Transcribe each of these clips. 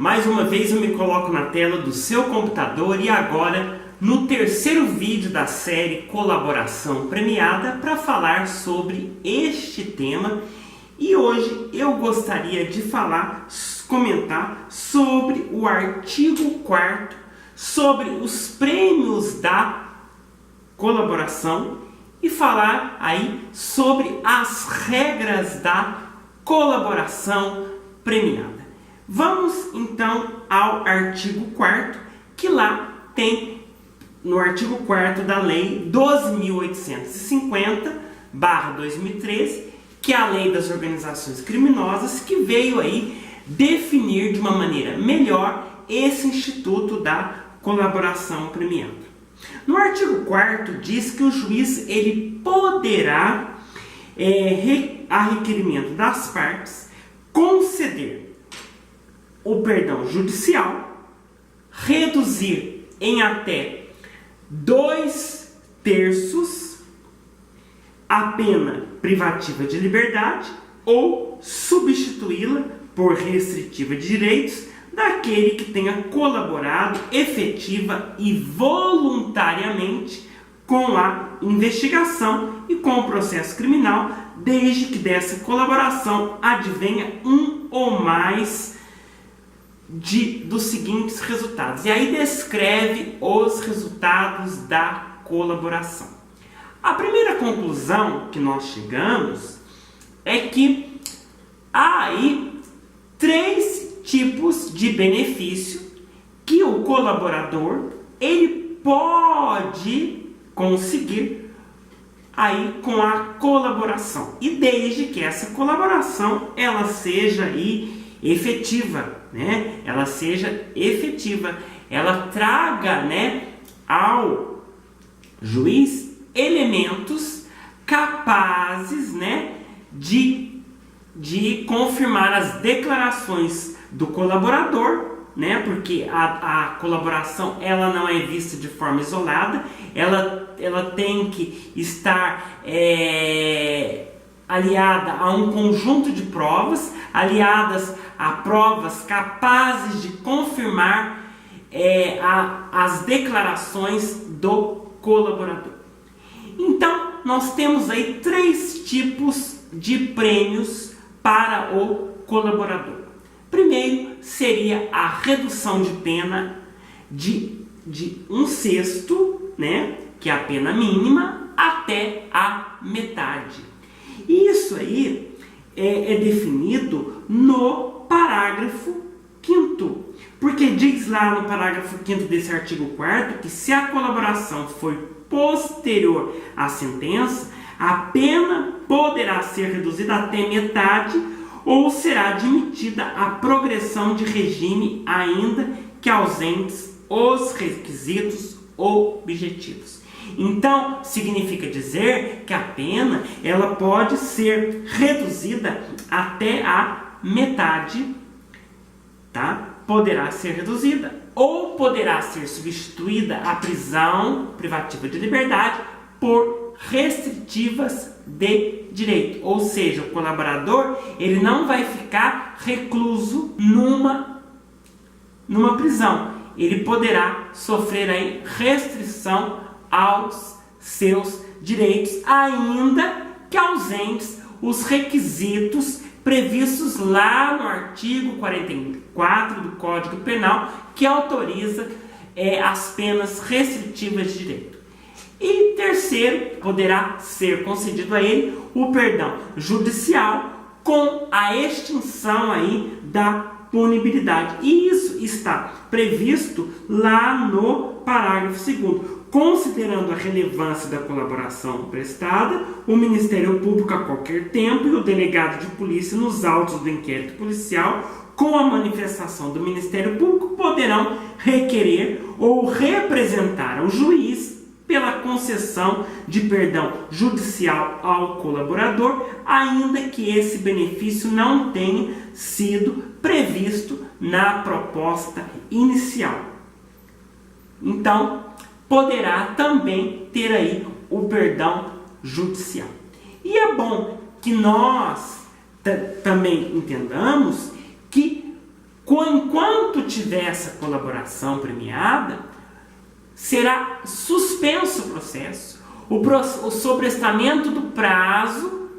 mais uma vez eu me coloco na tela do seu computador e agora no terceiro vídeo da série Colaboração Premiada para falar sobre este tema. E hoje eu gostaria de comentar sobre o artigo 4º, sobre os prêmios da colaboração e falar aí sobre as regras da colaboração premiada. Vamos então ao artigo 4º, que lá tem no artigo 4º da Lei 12.850/2013, que é a Lei das Organizações Criminosas, que veio aí definir de uma maneira melhor esse instituto da colaboração premiada. No artigo 4º diz que o juiz ele poderá, a requerimento das partes, conceder o perdão judicial, reduzir em até 2/3 a pena privativa de liberdade ou substituí-la por restritiva de direitos daquele que tenha colaborado efetiva e voluntariamente com a investigação e com o processo criminal, desde que dessa colaboração advenha um ou mais dos seguintes resultados. E aí descreve os resultados da colaboração. A primeira conclusão que nós chegamos é que há aí 3 tipos de benefício que o colaborador ele pode conseguir aí com a colaboração, e desde que essa colaboração ela seja aí efetiva, né? Ela seja efetiva, ela traga, né, ao juiz elementos capazes, né, de confirmar as declarações do colaborador, né, porque a colaboração ela não é vista de forma isolada, ela tem que estar aliada a um conjunto de provas, aliadas a provas capazes de confirmar as declarações do colaborador. Então, nós temos aí 3 tipos de prêmios para o colaborador. Primeiro seria a redução de pena de 1/6, né, que é a pena mínima, até a metade. Isso aí é definido no parágrafo 5º, porque diz lá no parágrafo 5º desse artigo 4º que se a colaboração foi posterior à sentença, a pena poderá ser reduzida até metade ou será admitida a progressão de regime ainda que ausentes os requisitos objetivos. Então, significa dizer que a pena ela pode ser reduzida até a metade, tá? Poderá ser reduzida ou poderá ser substituída a prisão privativa de liberdade por restritivas de direito, ou seja, o colaborador ele não vai ficar recluso numa prisão, ele poderá sofrer aí restrição aos seus direitos, ainda que ausentes os requisitos previstos lá no artigo 44 do Código Penal, que autoriza as penas restritivas de direito. E terceiro, poderá ser concedido a ele o perdão judicial com a extinção aí da punibilidade. E isso está previsto lá no parágrafo 2º. Considerando a relevância da colaboração prestada, o Ministério Público a qualquer tempo e o delegado de polícia nos autos do inquérito policial, com a manifestação do Ministério Público, poderão requerer ou representar ao juiz pela concessão de perdão judicial ao colaborador, ainda que esse benefício não tenha sido previsto na proposta inicial. Então, poderá também ter aí o perdão judicial. E é bom que nós também entendamos que, enquanto tiver essa colaboração premiada, será suspenso o processo, o sobrestamento do prazo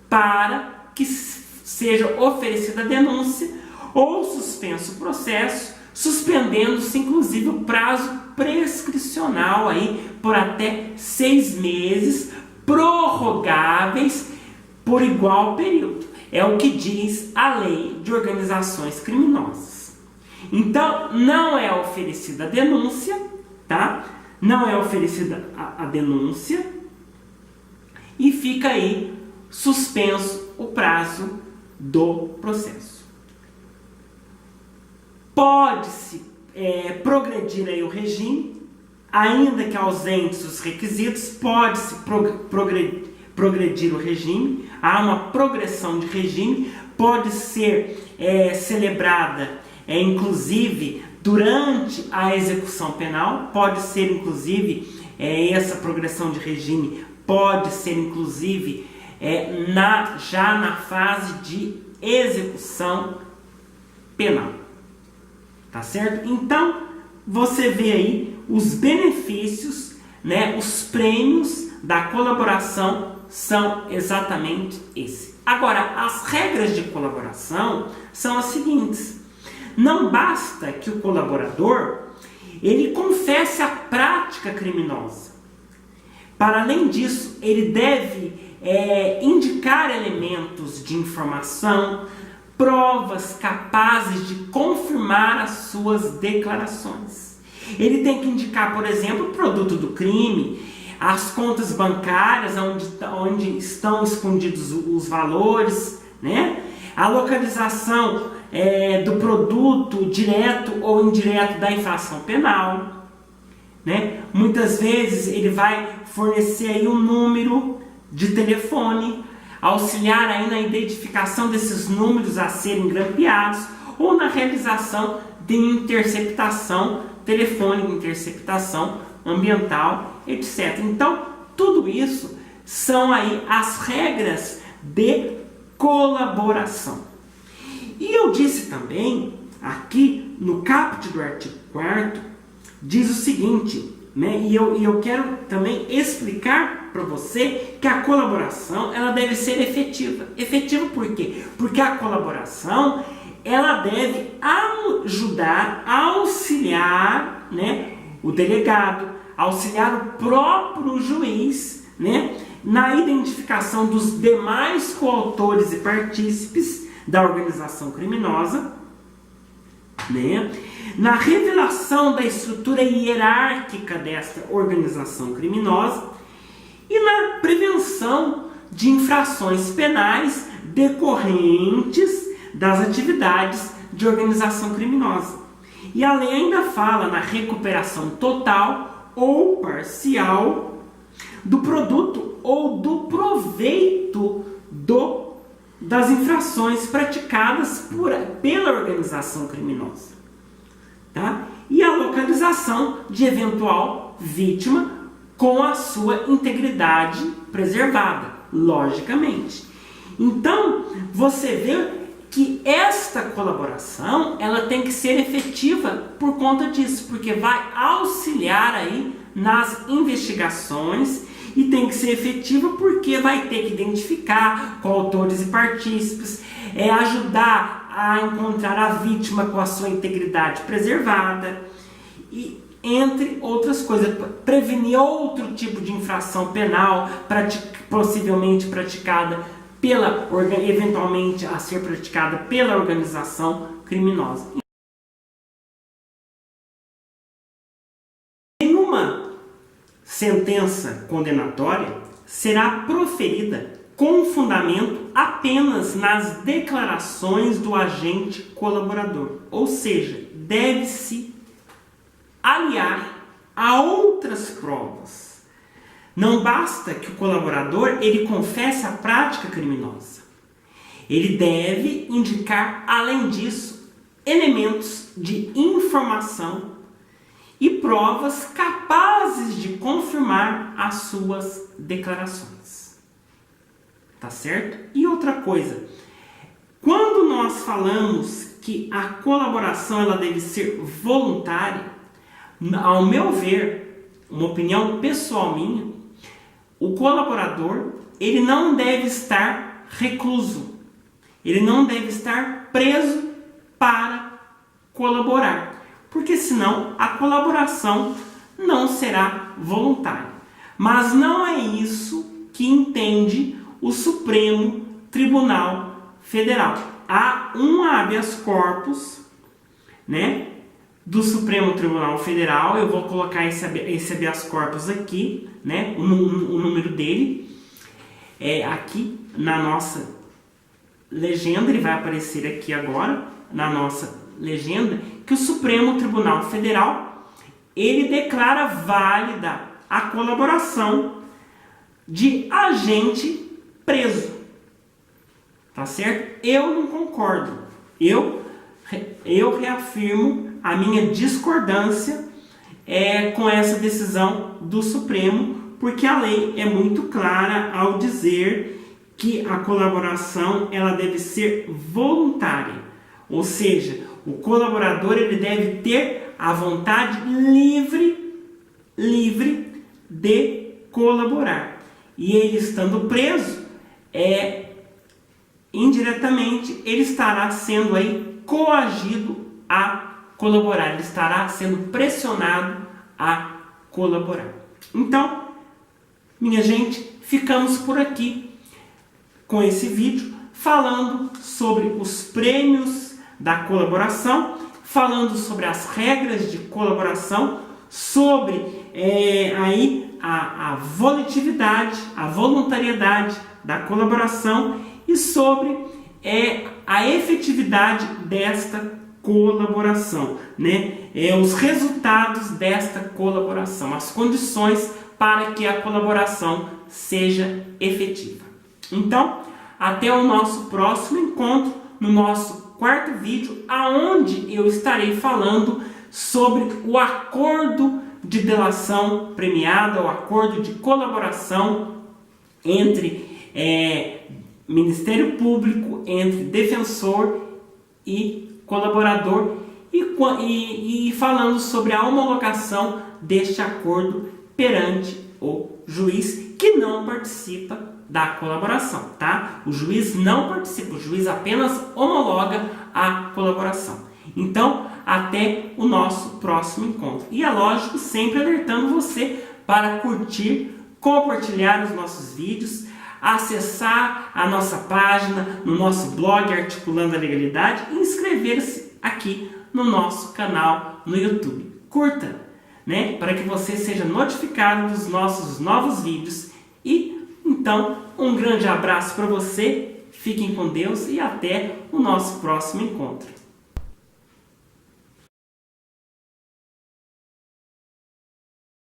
para que seja oferecida a denúncia, ou suspenso o processo, suspendendo-se inclusive o prazo prescricional aí por até 6 meses, prorrogáveis por igual período. É o que diz a Lei de Organizações Criminosas. Então, não é oferecida a denúncia, tá? Não é oferecida a denúncia e fica aí suspenso o prazo do processo. Pode-se progredir aí o regime, ainda que ausentes os requisitos, pode-se progredir o regime, há uma progressão de regime, pode ser celebrada, inclusive, durante a execução penal, pode ser, inclusive, essa progressão de regime pode ser, inclusive, já na fase de execução penal. Tá certo? Então, você vê aí os benefícios, né, os prêmios da colaboração são exatamente esses. Agora, as regras de colaboração são as seguintes. Não basta que o colaborador ele confesse a prática criminosa. Para além disso, ele deve indicar elementos de informação, provas capazes de confirmar as suas declarações. Ele tem que indicar, por exemplo, o produto do crime, as contas bancárias onde estão escondidos os valores, né? A localização do produto direto ou indireto da infração penal, né? Muitas vezes ele vai fornecer aí um número de telefone, auxiliar aí na identificação desses números a serem grampeados ou na realização de interceptação telefônica, interceptação ambiental, etc. Então, tudo isso são aí as regras de colaboração. E eu disse também, aqui no caput do artigo 4º, diz o seguinte, né? E eu quero também explicar para você que a colaboração ela deve ser efetiva. Efetiva por quê? Porque a colaboração ela deve ajudar, auxiliar, né, o delegado, auxiliar o próprio juiz, né, na identificação dos demais coautores e partícipes da organização criminosa, né, na revelação da estrutura hierárquica desta organização criminosa e na prevenção de infrações penais decorrentes das atividades de organização criminosa. E a lei ainda fala na recuperação total ou parcial do produto ou do proveito das infrações praticadas pela organização criminosa. Tá? E a localização de eventual vítima com a sua integridade preservada, logicamente. Então, você vê que esta colaboração ela tem que ser efetiva por conta disso, porque vai auxiliar aí nas investigações e tem que ser efetiva porque vai ter que identificar coautores e partícipes, ajudar a encontrar a vítima com a sua integridade preservada e entre outras coisas, prevenir outro tipo de infração penal possivelmente praticada eventualmente a ser praticada pela organização criminosa. Nenhuma sentença condenatória será proferida com fundamento apenas nas declarações do agente colaborador, ou seja, deve-se aliar a outras provas. Não basta que o colaborador ele confesse a prática criminosa. Ele deve indicar, além disso, elementos de informação e provas capazes de confirmar as suas declarações. Tá certo? E outra coisa, quando nós falamos que a colaboração ela deve ser voluntária, ao meu ver, uma opinião pessoal minha, o colaborador ele não deve estar recluso, ele não deve estar preso para colaborar, porque senão a colaboração não será voluntária. Mas não é isso que entende o Supremo Tribunal Federal. Há um habeas corpus, né, do Supremo Tribunal Federal. Eu vou colocar esse habeas corpus aqui, né, o número dele é aqui na nossa legenda, ele vai aparecer aqui agora na nossa legenda, que o Supremo Tribunal Federal ele declara válida a colaboração de agente preso. Tá certo? Eu não concordo. Eu reafirmo a minha discordância com essa decisão do Supremo, porque a lei é muito clara ao dizer que a colaboração ela deve ser voluntária. Ou seja, o colaborador ele deve ter a vontade livre de colaborar. E ele estando preso, indiretamente, ele estará sendo aí coagido a colaborar, ele estará sendo pressionado a colaborar. Então, minha gente, ficamos por aqui com esse vídeo, falando sobre os prêmios da colaboração, falando sobre as regras de colaboração, sobre aí a volitividade, a voluntariedade da colaboração e sobre a efetividade desta colaboração, né? Os resultados desta colaboração, as condições para que a colaboração seja efetiva. Então, até o nosso próximo encontro, no nosso quarto vídeo, aonde eu estarei falando sobre o acordo de delação premiada, o acordo de colaboração entre Ministério Público, entre defensor e colaborador, e falando sobre a homologação deste acordo perante o juiz que não participa da colaboração, tá? O juiz não participa, o juiz apenas homologa a colaboração. Então, até o nosso próximo encontro. E é lógico, sempre alertando você para curtir, compartilhar os nossos vídeos, acessar a nossa página no nosso blog Articulando a Legalidade e inscrever-se aqui no nosso canal no YouTube. Curta, né, para que você seja notificado dos nossos novos vídeos. E então, um grande abraço para você, fiquem com Deus e até o nosso próximo encontro.